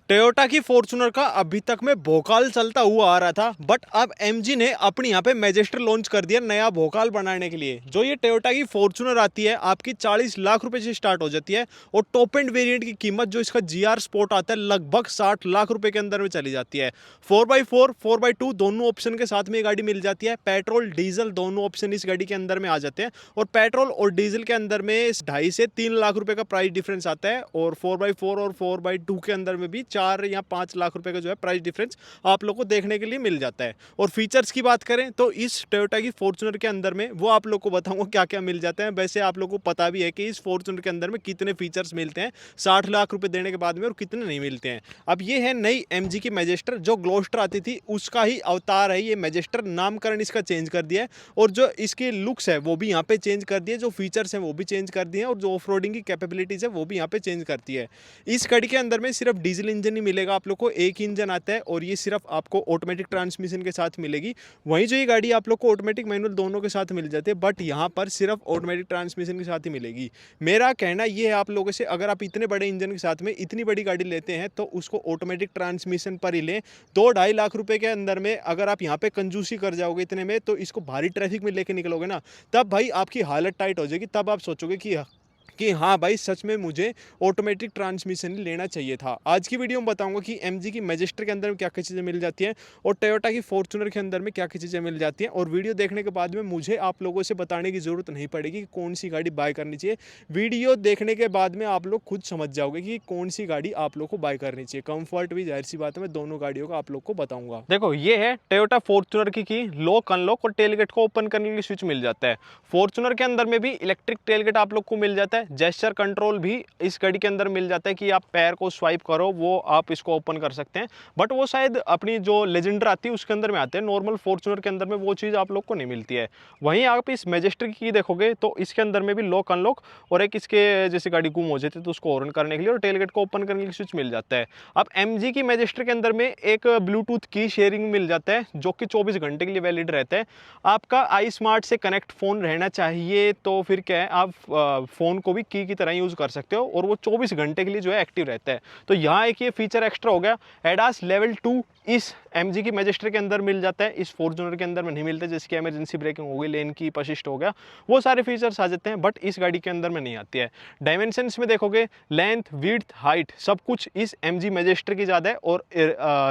Toyota की Fortuner का अभी तक में भोकाल चलता हुआ आ रहा था, बट अब एमजी ने अपनी यहाँ पे मैजेस्टर लॉन्च कर दिया नया भोकाल बनाने के लिए। जो ये टोयोटा की फॉर्च्यूनर आती है आपकी 40 लाख रुपए से स्टार्ट हो जाती है और टॉप एंड वेरिएंट की कीमत जो इसका जीआर स्पोर्ट आता है लगभग 60 लाख रुपए के अंदर में चली जाती है। 4x4 4x2 दोनों ऑप्शन के साथ में ये गाड़ी मिल जाती है। पेट्रोल डीजल दोनों ऑप्शन इस गाड़ी के अंदर में आ जाते हैं और पेट्रोल और डीजल के अंदर में 2.5 से 3 लाख रुपए का प्राइस डिफरेंस आता है और 4x4 और 4x2 के अंदर में भी 4 या 5 लाख रुपए का जो है प्राइस डिफरेंस आप लोग को देखने के लिए मिल जाता है। और फीचर्स की बात करें तो इस टोयोटा की फॉर्च्यूनर के अंदर में वो आप लोग को बताऊंगा क्या क्या मिल जाते हैं। वैसे आप लोग को पता भी है कि इस फॉर्च्यूनर के अंदर में कितने फीचर्स मिलते हैं 60 लाख रुपए देने के बाद में और कितने नहीं मिलते हैं। अब ये है नई एमजी की मैजेस्टर, जो ग्लोस्टर आती थी उसका ही अवतार है ये मैजेस्टर। नामकरण इसका चेंज कर दिया है और जो इसकी लुक्स है वो भी यहाँ पे चेंज कर दिए, जो फीचर्स हैं वो भी चेंज कर दिए और जो ऑफ रोडिंग की कैपेबिलिटीज है वो भी यहाँ पे चेंज करती है। इस गाड़ी के अंदर में सिर्फ डीजल इंजन ही मिलेगा आप लोग को, एक इंजन आता है और ये सिर्फ आपको ऑटोमेटिक ट्रांसमिशन के साथ मिलेगी। वहीं जो ये गाड़ी आप लोग को ऑटोमेटिक मैनुअल दोनों के साथ मिल जाती है, बट यहाँ पर सिर्फ ऑटोमेटिक ट्रांसमिशन के साथ ही मिलेगी। मेरा कहना ये है आप लोगों से, अगर आप इतने बड़े इंजन के साथ में इतनी बड़ी गाड़ी लेते हैं तो उसको ऑटोमेटिक ट्रांसमिशन पर ही लें। 2-2.5 लाख रुपए के अंदर में अगर आप यहाँ पे कंजूसी कर जाओगे इतने में, तो इसको भारी ट्रैफिक में लेके निकलोगे ना, तब भाई आपकी हालत टाइट हो जाएगी। तब आप सोचोगे कि हाँ भाई सच में मुझे ऑटोमेटिक ट्रांसमिशन ही लेना चाहिए था। आज की वीडियो में बताऊंगा कि एमजी की मैजेस्टर के अंदर में क्या क्या चीज़ें मिल जाती हैं और टोयोटा की फॉर्च्यूनर के अंदर में क्या क्या चीज़ें मिल जाती हैं। और वीडियो देखने के बाद में मुझे आप लोगों से बताने की ज़रूरत नहीं पड़ेगी कि कौन सी गाड़ी बाय करनी चाहिए। वीडियो देखने के बाद में आप लोग खुद समझ जाओगे कि कौन सी गाड़ी आप लोग को बाय करनी चाहिए। कंफर्ट भी जाहिर सी बात है मैं दोनों गाड़ियों का आप लोग को बताऊंगा। देखो ये है टोयोटा फॉर्च्यूनर की लॉक अनलॉक और टेलगेट को ओपन करने के लिए स्विच मिल जाता है। फॉर्च्यूनर के अंदर में भी इलेक्ट्रिक टेलगेट आप लोग को मिल जाता है। जेस्चर कंट्रोल भी इस गाड़ी के अंदर मिल जाता है कि आप पैर को स्वाइप करो वो आप इसको ओपन कर सकते हैं, बट वो शायद अपनी जो लेजेंडर आती है उसके अंदर में आते हैं। नॉर्मल फॉर्च्यूनर के अंदर में वो चीज़ आप लोग को नहीं मिलती है। वहीं आप इस मैजेस्टर की देखोगे तो इसके अंदर में भी लॉक अनलॉक और एक इसके जैसे गाड़ी गुम हो जाती है तो उसको ऑन करने के लिए और टेलगेट को ओपन करने के लिए स्विच मिल जाता है। अब एमजी की मैजेस्टर के अंदर में एक ब्लूटूथ की शेयरिंग मिल जाता है जो कि 24 घंटे के लिए वैलिड रहता है। आपका आई स्मार्ट से कनेक्ट फ़ोन रहना चाहिए तो फिर क्या है, आप फ़ोन को भी की तरह यूज़ कर सकते हो और वो 24 घंटे के लिए जो है एक्टिव रहता है। तो यहाँ एक ये फीचर एक्स्ट्रा हो गया। एडास लेवल 2 इस एमजी की मैजेस्टर के अंदर मिल जाता है, इस फॉर्च्यूनर के अंदर में नहीं मिलता, जिसकी इमरजेंसी ब्रेकिंग हो गई, लेन की असिस्ट हो गया, वो सारे फीचर्स आ जाते हैं, बट इस गाड़ी के अंदर में नहीं आती है। डायमेंशंस में देखोगे लेंथ विड्थ हाइट सब कुछ इस एमजी मैजेस्टर की ज़्यादा है और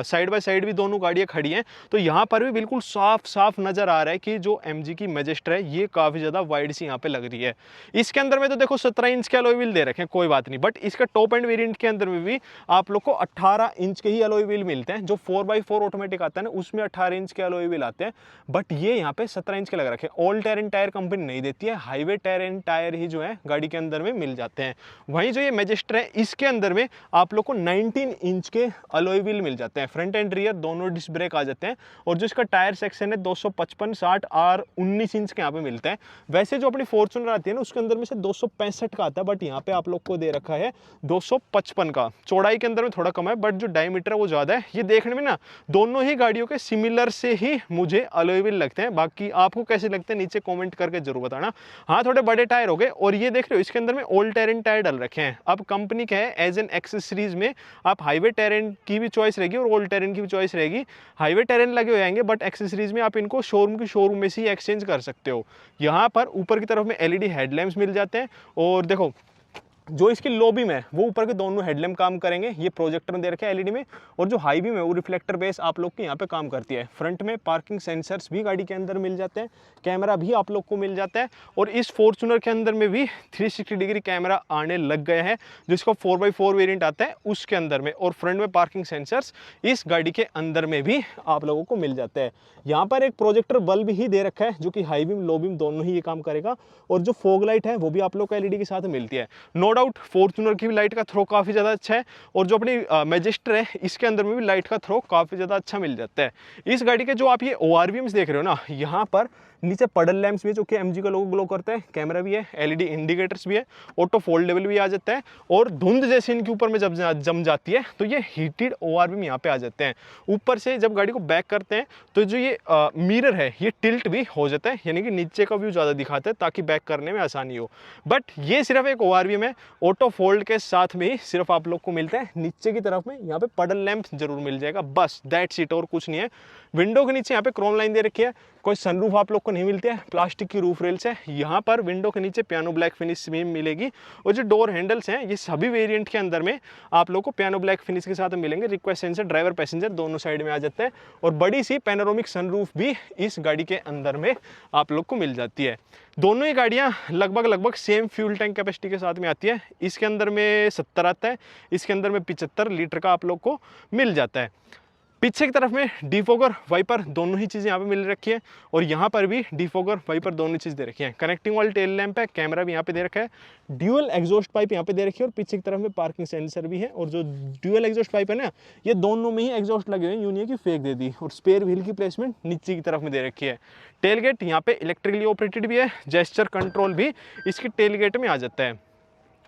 साइड बाय साइड भी दोनों गाड़ियाँ खड़ी हैं तो यहाँ पर भी बिल्कुल साफ साफ नज़र आ रहा है कि जो एमजी की मैजेस्टर है ये काफ़ी ज़्यादा वाइड सी यहाँ पे लग रही है। इसके अंदर में तो देखो 17 इंच के अलॉय व्हील दे रखे हैं, कोई बात नहीं, बट इसका टॉप एंड वेरिएंट के अंदर में भी आप लोग को 18 इंच के ही अलॉय व्हील मिलते हैं। जो 4x4 ऑटोमेटिक आता है ना उसमें 18 इंच के अलॉय व्हील आते हैं, बट ये यहाँ पे 17 इंच के लग रखे हैं। ऑल टेरेन टायर कंपनी नहीं देती है, हाईवे टेरेन टायर ही जो है गाड़ी के अंदर में मिल जाते हैं। वहीं जो ये मैजेस्टर है इसके अंदर में आप लोग को 19 इंच के अलॉय व्हील मिल जाते हैं, फ्रंट एंड रियर दोनों डिस्क ब्रेक आ जाते हैं और जो इसका टायर सेक्शन है 255 60 और 19 इंच के यहाँ पे मिलता है। वैसे जो अपनी फॉर्च्यूनर आती है ना उसके अंदर में से 265 का आता है, बट यहाँ पे आप लोग को दे रखा है 255 का। चौड़ाई के अंदर में थोड़ा कम है बट जो डायमीटर है वो ज़्यादा है। ये देखने में ना दोनों ही गाड़ियों के सिमिलर से ही मुझे अलॉय व्हील लगते हैं, बाकी आपको कैसे लगते हैं नीचे कमेंट करके जरूर बताना। हाँ थोड़े बड़े टायर हो गए और ये देख रहे हो इसके अंदर में ऑल टेरेन टायर डाल रखे हैं। अब कंपनी क्या है एज एन एक्सेसरीज में आप हाईवे टेरेन की भी चॉइस रहेगी और ऑल टेरेन की भी चॉइस रहेगी। हाईवे टेरेन लगे हो जाएंगे बट एक्सेसरीज में आप इनको शोरूम में से ही एक्सचेंज कर सकते हो। यहाँ पर ऊपर की तरफ में एलईडी हेडलैम्प्स मिल जाते हैं और देखो जो इसकी लो बीम है वो ऊपर के दोनों हेडलैम्प काम करेंगे, ये प्रोजेक्टर में दे रखे हैं एलईडी में, और जो हाई बीम है वो रिफ्लेक्टर बेस आप लोग के यहाँ पे काम करती है। फ्रंट में पार्किंग सेंसर्स भी गाड़ी के अंदर मिल जाते हैं, कैमरा भी आप लोग को मिल जाता है और इस फॉर्च्यूनर के अंदर में भी 360 डिग्री कैमरा आने लग गए हैं जिसको 4x4 वेरिएंट आता है उसके अंदर में, और फ्रंट में पार्किंग सेंसर्स इस गाड़ी के अंदर में भी आप लोगों को मिल जाता है। यहाँ पर एक प्रोजेक्टर बल्ब ही दे रखा है जो कि हाई बीम लो बीम दोनों ही ये काम करेगा और जो फॉग लाइट है वो भी आप लोग को एलईडी के साथ मिलती है। नो डाउट फॉर्च्यूनर की भी लाइट का थ्रो काफ़ी ज़्यादा अच्छा है और जो अपनी मैजेस्टर है इसके अंदर में भी लाइट का थ्रो काफ़ी ज़्यादा अच्छा मिल जाता है। इस गाड़ी के जो आप ये ORVMs देख रहे हो ना, यहाँ पर नीचे पडल लैंप्स भी है जो कि एमजी का लोगो ग्लो करता है, कैमरा भी है, एलईडी इंडिकेटर्स भी है, ऑटो फोल्डेबल भी आ जाता है और धुंध जैसे इनके ऊपर में जब जम जाती है तो ये हीटेड ORVM यहाँ पे आ जाते हैं। ऊपर से जब गाड़ी को बैक करते हैं तो जो ये मिरर है ये टिल्ट भी हो जाता है, यानी कि नीचे का व्यू ज़्यादा दिखाता है ताकि बैक करने में आसानी हो। बट ये सिर्फ एक ORVM है, ऑटो फोल्ड के साथ में ही सिर्फ आप लोग को मिलता है। नीचे की तरफ में यहाँ पे पडल लैंप जरूर मिल जाएगा, बस दैट्स इट, और कुछ नहीं है। विंडो के नीचे यहाँ पे क्रोम लाइन दे रखी है। कोई सनरूफ आप लोग को नहीं मिलती है, प्लास्टिक की रूफ रेल्स है। यहाँ पर विंडो के नीचे पियानो ब्लैक फिनिश में मिलेगी, और जो डोर हैंडल्स हैं ये सभी वेरिएंट के अंदर में आप लोग को पियानो ब्लैक फिनिश के साथ मिलेंगे। रिक्वेस्ट सेंसर, ड्राइवर पैसेंजर दोनों साइड में आ जाते हैं, और बड़ी सी पैनोरामिक सनरूफ भी इस गाड़ी के अंदर में आप लोग को मिल जाती है। दोनों ही गाड़ियाँ लगभग सेम फ्यूल टैंक कैपेसिटी के साथ में आती है। इसके अंदर में 70 आता है, इसके अंदर में 75 लीटर का आप लोग को मिल जाता है। पीछे की तरफ में डिफोगर, वाइपर दोनों ही चीज़ें यहाँ पे मिल रखी है, और यहाँ पर भी डिफोगर, वाइपर दोनों चीज़ दे रखी है। कनेक्टिंग वाली टेल लैंप है, कैमरा भी यहाँ पे दे रखा है, ड्यूअल एग्जॉस्ट पाइप यहाँ पे दे रखी है, और पीछे की तरफ में पार्किंग सेंसर भी है। और जो ड्यूअल एग्जॉस्ट पाइप है ना, ये दोनों में ही एग्जॉस्ट लगे हुए हैं, यूं नहीं है कि फेक दे दी। और स्पेयर व्हील की प्लेसमेंट नीचे की तरफ में दे रखी है। टेल गेट यहाँ पे इलेक्ट्रिकली ऑपरेटेड भी है, जेस्चर कंट्रोल भी इसकी टेल गेट में आ जाता है।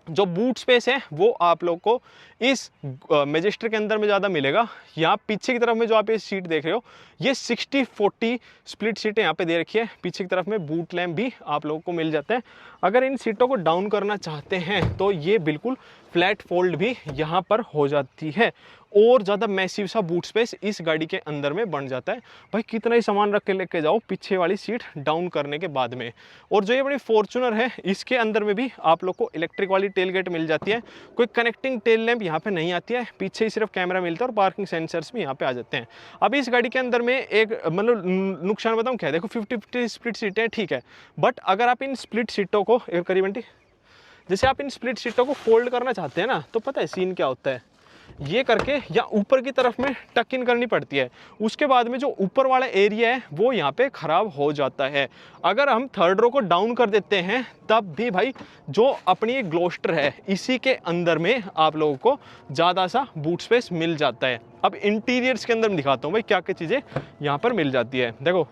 जो बूट स्पेस है वो आप लोग को इस मैजेस्टर के अंदर में ज़्यादा मिलेगा। यहाँ पीछे की तरफ में जो आप ये सीट देख रहे हो, ये 60-40 स्प्लिट सीटें यहाँ पे दे रखी है। पीछे की तरफ में बूट लैम्प भी आप लोगों को मिल जाता है। अगर इन सीटों को डाउन करना चाहते हैं तो ये बिल्कुल फ्लैट फोल्ड भी यहाँ पर हो जाती है, और ज़्यादा मैसिव सा बूट स्पेस इस गाड़ी के अंदर में बन जाता है। भाई कितना ही सामान रख के लेके जाओ पीछे वाली सीट डाउन करने के बाद में। और जो ये बड़ी फॉर्च्यूनर है, इसके अंदर में भी आप लोग को इलेक्ट्रिक वाली टेल गेट मिल जाती है। कोई कनेक्टिंग टेल लैंप यहाँ पे नहीं आती है, पीछे ही सिर्फ कैमरा मिलता है, और पार्किंग सेंसर्स भी यहाँ पे आ जाते हैं। अब इस गाड़ी के अंदर में एक मतलब नुकसान बताऊँ क्या, देखो 50-50 स्प्लिट सीटें ठीक है, बट अगर आप इन स्प्लिट सीटों को करीबन जैसे आप इन स्प्लिट सीटों को फोल्ड करना चाहते हैं ना, तो पता है सीन क्या होता है, ये करके या ऊपर की तरफ में टक इन करनी पड़ती है। उसके बाद में जो ऊपर वाला एरिया है वो यहाँ पे खराब हो जाता है। अगर हम थर्ड रो को डाउन कर देते हैं तब भी भाई जो अपनी ये ग्लोस्टर है इसी के अंदर में आप लोगों को ज़्यादा सा बूट स्पेस मिल जाता है। अब इंटीरियर्स के अंदर मैं दिखाता हूँ भाई क्या क्या चीज़ें यहाँ पर मिल जाती है। देखो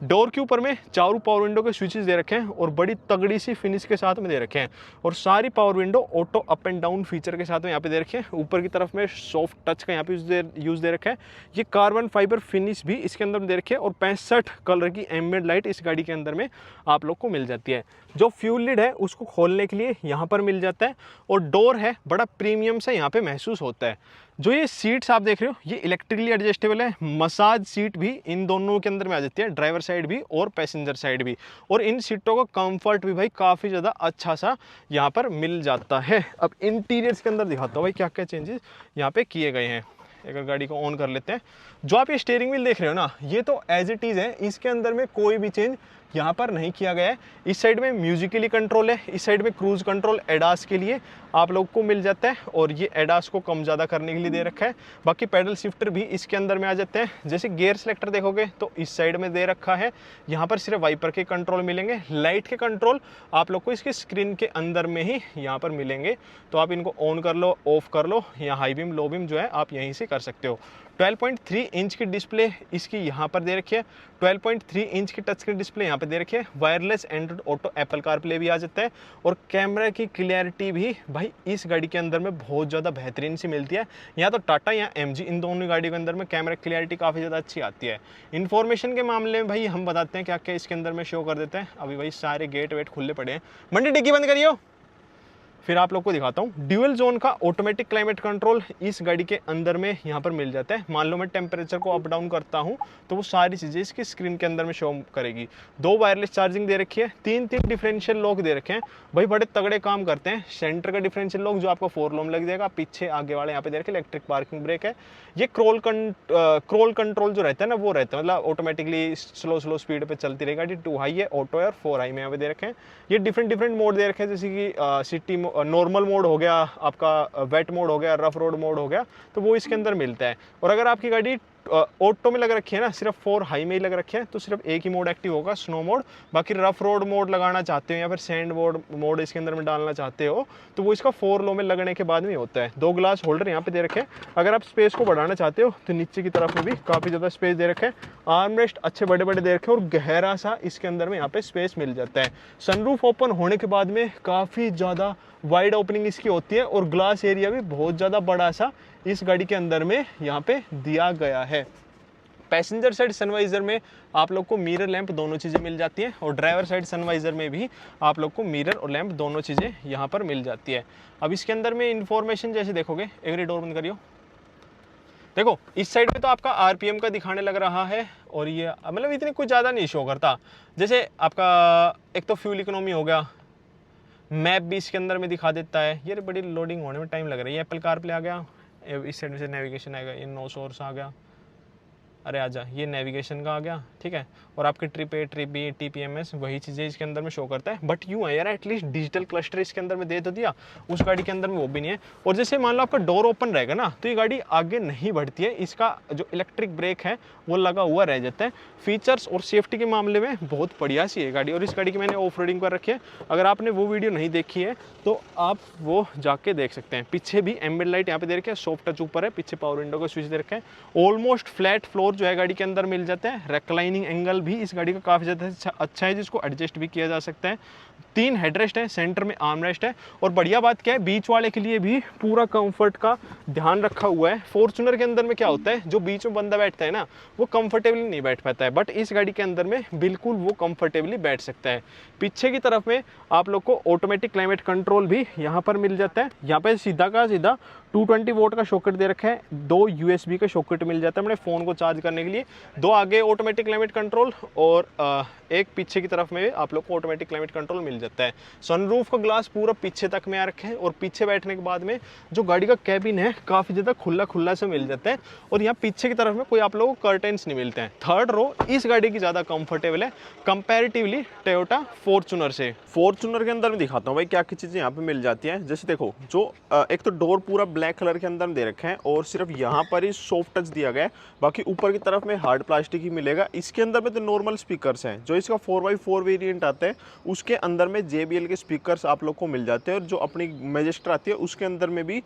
डोर के ऊपर में चारों पावर विंडो के स्विचेस दे रखे हैं, और बड़ी तगड़ी सी फिनिश के साथ में दे रखे हैं, और सारी power window auto up and down feature के साथ में यहाँ पे दे रखे हैं। ऊपर की तरफ में सॉफ्ट टच का यहाँ पे यूज़ दे रखा है। ये कार्बन फाइबर फिनिश भी इसके अंदर में दे रखी है, और 65 कलर की एम्बिएंट लाइट इस गाड़ी के अंदर में आप लोग को मिल जाती है। जो फ्यूल लिड है उसको खोलने के लिए यहाँ पर मिल जाता है, और डोर है बड़ा प्रीमियम सा यहाँ पे महसूस होता है। जो ये सीट्स आप देख रहे हो ये इलेक्ट्रिकली एडजस्टेबल है, मसाज सीट भी इन दोनों के अंदर में आ जाती है, ड्राइवर साइड भी और पैसेंजर साइड भी। और इन सीटों का कंफर्ट भी भाई काफ़ी ज़्यादा अच्छा सा यहाँ पर मिल जाता है। अब इंटीरियर्स के अंदर दिखाता हूँ भाई क्या क्या चेंजेस यहाँ पे किए गए हैं। अगर गाड़ी को ऑन कर लेते हैं, जो आप ये स्टीयरिंग व्हील देख रहे हो ना, ये तो एज इट इज़ है, इसके अंदर में कोई भी चेंज यहाँ पर नहीं किया गया है। इस साइड में म्यूजिकली कंट्रोल है, इस साइड में क्रूज कंट्रोल एडास के लिए आप लोग को मिल जाता है, और ये एडास को कम ज़्यादा करने के लिए दे रखा है। बाकी पैडल शिफ्टर भी इसके अंदर में आ जाते हैं। जैसे गियर सेलेक्टर देखोगे तो इस साइड में दे रखा है, यहाँ पर सिर्फ वाइपर के कंट्रोल मिलेंगे। लाइट के कंट्रोल आप लोग को इसके स्क्रीन के अंदर में ही यहाँ पर मिलेंगे, तो आप इनको ऑन कर लो, ऑफ कर लो, या हाई बीम लो बीम जो है आप यहीं से कर सकते हो। 12.3 इंच की डिस्प्ले इसकी यहाँ पर दे रखी है, 12.3 इंच की टच स्क्रीन डिस्प्ले यहाँ पे दे रखी है। Wireless Android auto Apple CarPlay भी आ जाता है, और कैमरा की क्लियरिटी भी भाई इस गाड़ी के अंदर में बहुत ज़्यादा बेहतरीन सी मिलती है। या तो टाटा या एमजी, इन दोनों गाड़ियों के अंदर में कैमरा क्लियरिटी काफ़ी ज़्यादा अच्छी आती है। इन्फॉर्मेशन के मामले में भाई हम बताते हैं क्या क्या इसके अंदर में शो कर देते हैं। अभी भाई सारे गेट वेट खुले पड़े हैं, मंडी डिग्गी बंद करियो, फिर आप लोग को दिखाता हूँ। ड्यूअल जोन का ऑटोमेटिक क्लाइमेट कंट्रोल इस गाड़ी के अंदर में यहाँ पर मिल जाता है। मान लो मैं टेम्परेचर को अप डाउन करता हूँ तो वो सारी चीज़ें इसकी स्क्रीन के अंदर में शो करेगी। 2 वायरलेस चार्जिंग दे रखी है, 3 डिफरेंशियल लॉक दे रखे हैं, भाई बड़े तगड़े काम करते हैं। सेंटर का डिफरेंशियल लॉक जो आपको 4 लोम लग जाएगा, पीछे आगे वाले यहाँ पे दे रखे इलेक्ट्रिक पार्किंग ब्रेक है। ये क्रोल कंट्रोल जो रहता है ना वो रहता है, मतलब ऑटोमेटिकली स्लो स्पीड पे चलती रहेगी गाड़ी। 2 हाई है, ऑटो है, और 4 हाई में यहाँ पे दे रखे हैं। ये डिफरेंट मोड दे रखे हैं, जैसे कि सिटी नॉर्मल मोड हो गया, आपका वेट मोड हो गया, रफ रोड मोड हो गया, तो वो इसके अंदर मिलता है। और अगर आपकी गाड़ी ऑटो में लग रखी है ना, सिर्फ 4 हाई में ही लग रखे हैं, तो सिर्फ एक ही मोड एक्टिव होगा, स्नो मोड। बाकी रफ रोड मोड लगाना चाहते हो या फिर सैंड मोड इसके अंदर में डालना चाहते हो तो वो इसका 4 लो में लगने के बाद में होता है। 2 ग्लास होल्डर यहाँ पे दे रखे हैं। अगर आप स्पेस को बढ़ाना चाहते हो तो नीचे की तरफ में भी काफ़ी ज़्यादा स्पेस दे रखे हैं। आर्मरेस्ट अच्छे बड़े बड़े दे रखे हैं, और गहरा सा इसके अंदर में यहाँ पे स्पेस मिल जाता है। सनरूफ ओपन होने के बाद में काफ़ी ज़्यादा वाइड ओपनिंग इसकी होती है, और ग्लास एरिया भी बहुत ज़्यादा बड़ा सा इस गाड़ी के अंदर में यहाँ पे दिया गया है। पैसेंजर साइड सनवाइजर में आप लोग को मिरर लैंप दोनों चीज़ें मिल जाती हैं और ड्राइवर साइड सनवाइजर में भी आप लोग को मिरर और लैंप दोनों चीज़ें यहाँ पर मिल जाती है। अब इसके अंदर में इंफॉर्मेशन जैसे देखोगे, एक बार डोर बंद करियो, देखो इस साइड पे तो आपका आरपीएम का दिखाने लग रहा है और ये मतलब इतनी कुछ ज़्यादा नहीं शो करता। जैसे आपका एक तो फ्यूल इकोनॉमी हो गया, मैप भी इसके अंदर में दिखा देता है। ये बड़ी लोडिंग होने में टाइम लग रहा है। ये एप्पल कारप्ले आ गया, इस साइड से नेविगेशन आएगा, ये नो सोर्स आ गया, अरे आजा, ये नेविगेशन का आ गया, ठीक है। और आपके trip A, trip B, TPMS वही चीज़ें इसके अंदर में शो करता है। बट यूँ है यार, एटलीस्ट डिजिटल क्लस्टर इसके अंदर में दे तो दिया, उस गाड़ी के अंदर में वो भी नहीं है। और जैसे मान लो आपका डोर ओपन रहेगा ना, तो ये गाड़ी आगे नहीं बढ़ती है। इसका जो इलेक्ट्रिक ब्रेक है वो लगा हुआ रह जाता है। फीचर्स और सेफ्टी के मामले में बहुत बढ़िया सी है गाड़ी। और इस गाड़ी की मैंने ऑफ रोडिंग कर रखी है, अगर आपने वो वीडियो नहीं देखी है तो आप वो जाके देख सकते हैं। पीछे भी एम्बिएंट लाइट यहाँ पे दे रखे हैं, सॉफ्ट टच ऊपर है, पीछे पावर विंडो का स्विच दे रखे हैं। ऑलमोस्ट फ्लैट फ्लोर जो है गाड़ी के अंदर मिल जाता है। रिक्लाइनिंग एंगल भी इस गाड़ी का काफ़ी ज़्यादा अच्छा है, जिसको एडजस्ट भी किया जा सकता है। 3 हेडरेस्ट है, सेंटर में आर्मरेस्ट है। और बढ़िया बात क्या है, बीच वाले के लिए भी पूरा कंफर्ट का ध्यान रखा हुआ है। फॉर्च्यूनर के अंदर में क्या होता है, जो बीच में बंदा बैठता है ना, वो कंफर्टेबली नहीं बैठ पाता है, बट इस गाड़ी के अंदर में बिल्कुल वो कंफर्टेबली बैठ सकता है। पीछे की तरफ में आप लोग को ऑटोमेटिक क्लाइमेट कंट्रोल भी यहाँ पर मिल जाता है। यहाँ पे सीधा का सीधा 220 वोल्ट का शॉकेट दे रखा है, 2 USB का शॉकेट मिल जाता है अपने फ़ोन को चार्ज करने के लिए, 2 आगे ऑटोमेटिक क्लाइमेट कंट्रोल और एक पीछे की तरफ में आप लोग को ऑटोमेटिक क्लाइमेट कंट्रोल मिल जाता है। सनरूफ का ग्लास पूरा पीछे तक में आ रखा है और पीछे बैठने के बाद में जो गाड़ी का कैबिन है काफ़ी ज़्यादा खुला खुला से मिल जाता है। और यहाँ पीछे की तरफ में कोई आप लोगों को कर्टेन्स नहीं मिलते हैं। थर्ड रो इस गाड़ी की ज़्यादा कंफर्टेबल है कंपैरेटिवली टोयोटा फॉर्च्यूनर से। फॉर्च्यूनर के अंदर मैं दिखाता हूँ भाई क्या क्या चीज़ें यहाँ पे मिल जाती हैं। जैसे देखो, जो एक तो डोर पूरा ब्लैक कलर के अंदर दे रखे हैं और सिर्फ यहाँ पर ही सॉफ्ट टच दिया गया है, बाकी ऊपर की तरफ में हार्ड प्लास्टिक ही मिलेगा। इसके अंदर में तो नॉर्मल स्पीकर्स हैं। जो इसका 4x4 वेरिएंट आता है उसके अंदर में JBL के स्पीकर्स आप लोग को मिल जाते हैं और जो अपनी मैजेस्टर आती है उसके अंदर में भी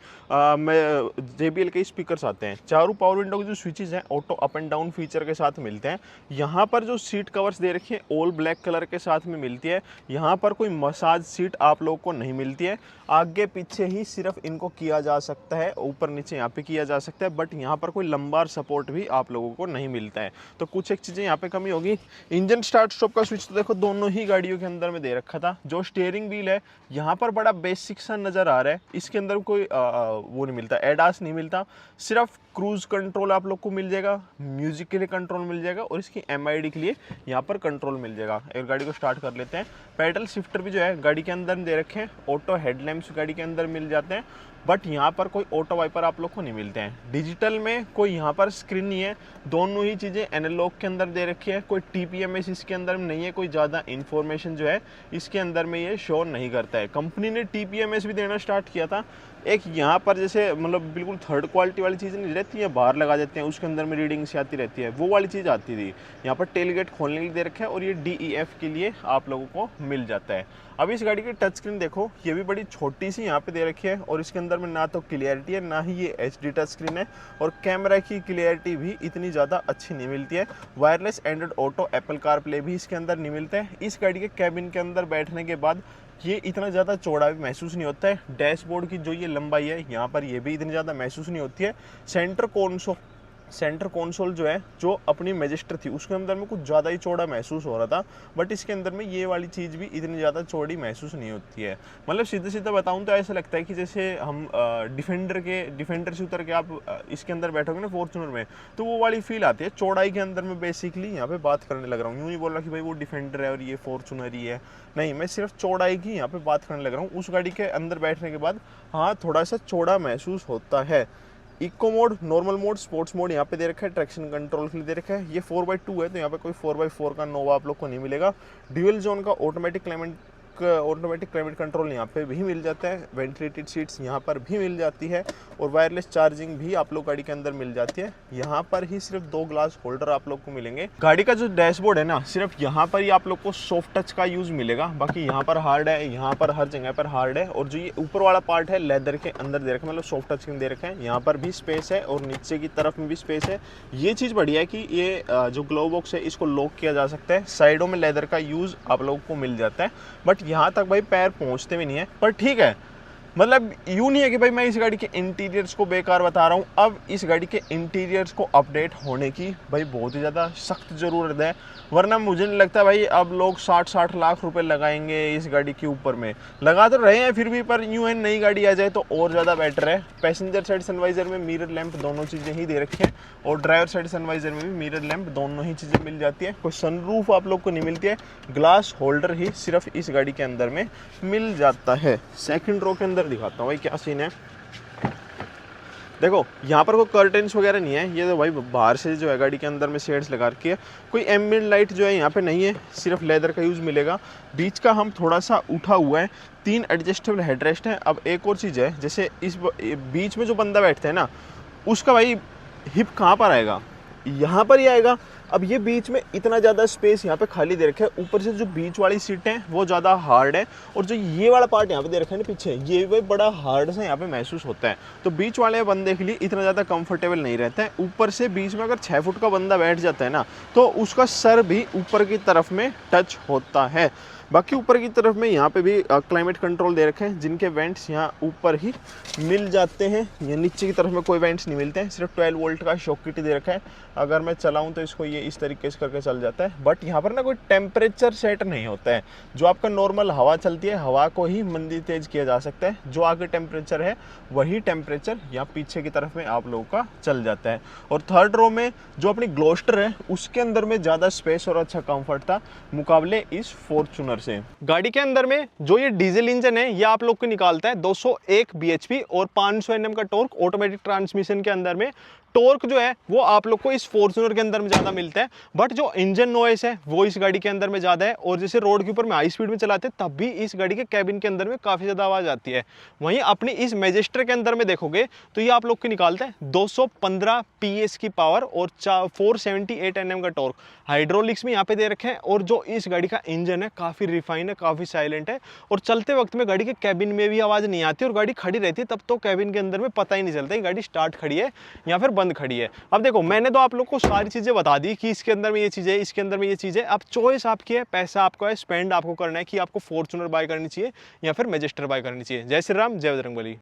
JBL के स्पीकर्स आते हैं। चारों पावर विंडो के जो स्विचेस हैं auto up and down feature के साथ मिलते हैं। यहाँ पर जो सीट कवर्स दे रखी है ऑल ब्लैक कलर के साथ में मिलती है। यहाँ पर कोई मसाज सीट आप लोग को नहीं मिलती है। आगे पीछे ही सिर्फ इनको किया जा सकता है, ऊपर नीचे यहाँ पे किया जा सकता है, बट यहाँ पर कोई लंबार सपोर्ट भी आप लोगों को नहीं मिलता है। तो कुछ एक चीज़ें यहाँ पे कमी होगी। इंजन स्टार्ट स्टॉप का स्विच तो देखो दोनों ही गाड़ियों के अंदर में दे रखा था। जो स्टीयरिंग व्हील है यहाँ पर बड़ा बेसिक सा नज़र आ रहा है। इसके अंदर कोई वो नहीं मिलता, एडास नहीं मिलता, सिर्फ क्रूज कंट्रोल आप लोग को मिल जाएगा, म्यूजिक के लिए कंट्रोल मिल जाएगा और इसकी MID के लिए यहाँ पर कंट्रोल मिल जाएगा। एक गाड़ी को स्टार्ट कर लेते हैं। पैडल शिफ्टर भी जो है गाड़ी के अंदर दे रखे हैं। ऑटो हेडलैम्प्स गाड़ी के अंदर मिल जाते हैं, बट यहाँ पर कोई ऑटो वाइपर आप लोग को नहीं मिलते हैं। डिजिटल में कोई यहाँ पर स्क्रीन नहीं है, दोनों ही चीज़ें एनालॉग के अंदर दे रखी है। कोई TPMS इसके अंदर में नहीं है, कोई ज़्यादा इन्फॉर्मेशन जो है इसके अंदर में ये शो नहीं करता है। कंपनी ने TPMS भी देना स्टार्ट किया था। एक यहाँ पर जैसे मतलब बिल्कुल थर्ड क्वालिटी वाली चीज़ नहीं रहती है, बाहर लगा देते हैं उसके अंदर में रीडिंग से आती रहती है, वो वाली चीज़ आती थी। यहाँ पर टेल गेट खोलने के लिए दे रखा है और ये DEF के लिए आप लोगों को मिल जाता है। अब इस गाड़ी की टच स्क्रीन देखो, ये भी बड़ी छोटी सी यहाँ पे दे रखी है और इसके अंदर में ना तो क्लियरिटी है ना ही ये HD टच स्क्रीन है और कैमरा की क्लियरिटी भी इतनी ज़्यादा अच्छी नहीं मिलती है। Wireless Android auto Apple CarPlay भी इसके अंदर नहीं मिलता है। इस गाड़ी के कैबिन के अंदर बैठने के बाद ये इतना ज़्यादा चौड़ा भी महसूस नहीं होता है। डैशबोर्ड की जो ये लंबाई है यहाँ पर ये भी इतनी ज़्यादा महसूस नहीं होती है। सेंटर कंसोल जो है, जो अपनी मैजेस्टर थी उसके अंदर में कुछ ज़्यादा ही चौड़ा महसूस हो रहा था, बट इसके अंदर में ये वाली चीज़ भी इतनी ज़्यादा चौड़ी महसूस नहीं होती है। मतलब सीधे सीधा बताऊँ तो ऐसा लगता है कि जैसे हम डिफेंडर से उतर के आप इसके अंदर बैठोगे ना फॉर्च्यूनर में, तो वो वाली फील आती है। चौड़ाई के अंदर में बेसिकली यहाँ पे बात करने लग रहा हूँ। यूँ नहीं बोल रहा कि भाई वो डिफेंडर है और ये फॉर्च्यूनर ही है, नहीं, मैं सिर्फ चौड़ाई की यहाँ पे बात करने लग रहा हूँ। उस गाड़ी के अंदर बैठने के बाद हाँ थोड़ा सा चौड़ा महसूस होता है। Eco mode, normal mode, sports mode यहाँ पे दे रखा है, ट्रैक्शन कंट्रोल के लिए दे रखा है। ये 4x2 है तो यहाँ पे कोई 4x4 का नोवा आप लोग को नहीं मिलेगा। ड्यूअल जोन का ऑटोमेटिक क्लाइमेट कंट्रोल यहाँ पे भी मिल जाता है। वेंटिलेटेड सीट्स यहाँ पर भी मिल जाती है और वायरलेस चार्जिंग भी आप लोग गाड़ी के अंदर मिल जाती है। यहाँ पर ही सिर्फ 2 ग्लास होल्डर आप लोग को मिलेंगे। गाड़ी का जो डैशबोर्ड है ना, सिर्फ यहाँ पर ही आप लोग को सॉफ्ट टच का यूज मिलेगा, बाकी यहाँ पर हार्ड है, यहाँ पर हर जगह पर हार्ड है। और जो ये ऊपर वाला पार्ट है लेदर के अंदर दे रखा है, मतलब सॉफ्ट टच दे रखे हैं। यहाँ पर भी स्पेस है और नीचे की तरफ में भी स्पेस है। ये चीज़ बढ़िया है कि ये जो ग्लो बॉक्स है इसको लॉक किया जा सकता है। साइडों में लेदर का यूज आप लोगों को मिल जाता है, बट यहाँ तक भाई पैर पहुँचते भी नहीं है, पर ठीक है, मतलब यूँ नहीं है कि भाई मैं इस गाड़ी के इंटीरियर्स को बेकार बता रहा हूँ, अब इस गाड़ी के इंटीरियर्स को अपडेट होने की भाई बहुत ही ज़्यादा सख्त ज़रूरत है, वरना मुझे नहीं लगता भाई अब लोग 60-60 लाख रुपए लगाएंगे इस गाड़ी के ऊपर में। लगा तो रहे हैं फिर भी, पर यूँ है नई गाड़ी आ जाए तो और ज़्यादा बेटर है। पैसेंजर साइड सनवाइजर में मिरर लैंप दोनों चीज़ें ही दे रखी हैं, और ड्राइवर साइड सनवाइजर में भी मिरर लैंप दोनों ही चीज़ें मिल जाती है। कोई सनरूफ आप लोग को नहीं मिलती है, ग्लास होल्डर ही सिर्फ इस गाड़ी के अंदर में मिल जाता है। सेकंड रो के अंदर दिखाता हूँ भाई क्या सीन है। देखो यहाँ पर कोई कर्टेन्स वगैरह नहीं है, ये तो भाई बाहर से जो है गाड़ी के अंदर में शेड्स लगा रखी है। कोई एम्बिएंट लाइट जो है यहाँ पे नहीं है, सिर्फ लेदर का यूज़ मिलेगा। बीच का हम थोड़ा सा उठा हुआ है, 3 एडजस्टेबल हेडरेस्ट हैं। अब एक और चीज़ है, जैसे इस बीच में जो बंदा बैठता है ना, उसका भाई हिप कहाँ पर आएगा, यहाँ पर ही आएगा। अब ये बीच में इतना ज़्यादा स्पेस यहाँ पे खाली दे रखा है, ऊपर से जो बीच वाली सीटें हैं वो ज़्यादा हार्ड है, और जो ये वाला पार्ट यहाँ पे दे रखा है ना पीछे, ये भी बड़ा हार्ड सा यहाँ पे महसूस होता है। तो बीच वाले बंदे के लिए इतना ज़्यादा कंफर्टेबल नहीं रहता है। ऊपर से बीच में अगर 6 फुट का बंदा बैठ जाता है ना, तो उसका सर भी ऊपर की तरफ में टच होता है। बाकी ऊपर की तरफ में यहाँ पे भी क्लाइमेट कंट्रोल दे रखे हैं, जिनके वेंट्स यहाँ ऊपर ही मिल जाते हैं। ये नीचे की तरफ में कोई वेंट्स नहीं मिलते हैं, सिर्फ 12 वोल्ट का शॉक किट दे रखा है। अगर मैं चलाऊं तो इसको ये इस तरीके से करके चल जाता है, बट यहाँ पर ना कोई टेम्परेचर सेट नहीं होता है। जो आपका नॉर्मल हवा चलती है, हवा को ही मंदी तेज किया जा सकता है। जो आगे टेम्परेचर है वही टेम्परेचर यहाँ पीछे की तरफ में आप लोगों का चल जाता है। और थर्ड रो में जो अपनी ग्लोस्टर है, उसके अंदर में ज़्यादा स्पेस और अच्छा कंफर्ट था मुकाबले इस फॉर्च्यूनर से। गाड़ी के अंदर में जो ये डीजल इंजन है, ये आप लोग को निकालता है 201 bhp और 500 Nm का टॉर्क। ऑटोमेटिक ट्रांसमिशन के अंदर में टॉर्क जो है वो आप लोग को इस फॉर्च्यूनर के अंदर में ज़्यादा मिलता है, बट जो इंजन नॉइस है वो इस गाड़ी के अंदर में ज़्यादा है। और जैसे रोड के ऊपर में हाई स्पीड में चलाते हैं तब भी इस गाड़ी के कैबिन के अंदर में काफ़ी ज़्यादा आवाज़ आती है। वहीं अपनी इस मैजेस्टर के अंदर में देखोगे तो ये आप लोग को निकालता है 215 PS की पावर और 478 Nm का टॉर्क। हाइड्रोलिक्स में यहाँ पे दे रखे हैं, और जो इस गाड़ी का इंजन है काफ़ी रिफाइन है, काफ़ी साइलेंट है, और चलते वक्त में गाड़ी के कैबिन में भी आवाज़ नहीं आती, और गाड़ी खड़ी रहती है तब तो कैबिन के अंदर में पता ही नहीं चलता कि गाड़ी स्टार्ट खड़ी है या फिर बंद खड़ी है। अब देखो मैंने तो आप लोग को सारी चीज़ें बता दी कि इसके अंदर में ये चीज़ है, इसके अंदर में ये चीज़ है। अब चॉइस आपकी है, पैसा आपका है, स्पेंड आपको करना है कि आपको फॉर्च्यूनर बाय करनी चाहिए या फिर मैजेस्टर बाय करनी चाहिए। जय श्री राम, जय बजरंगबली।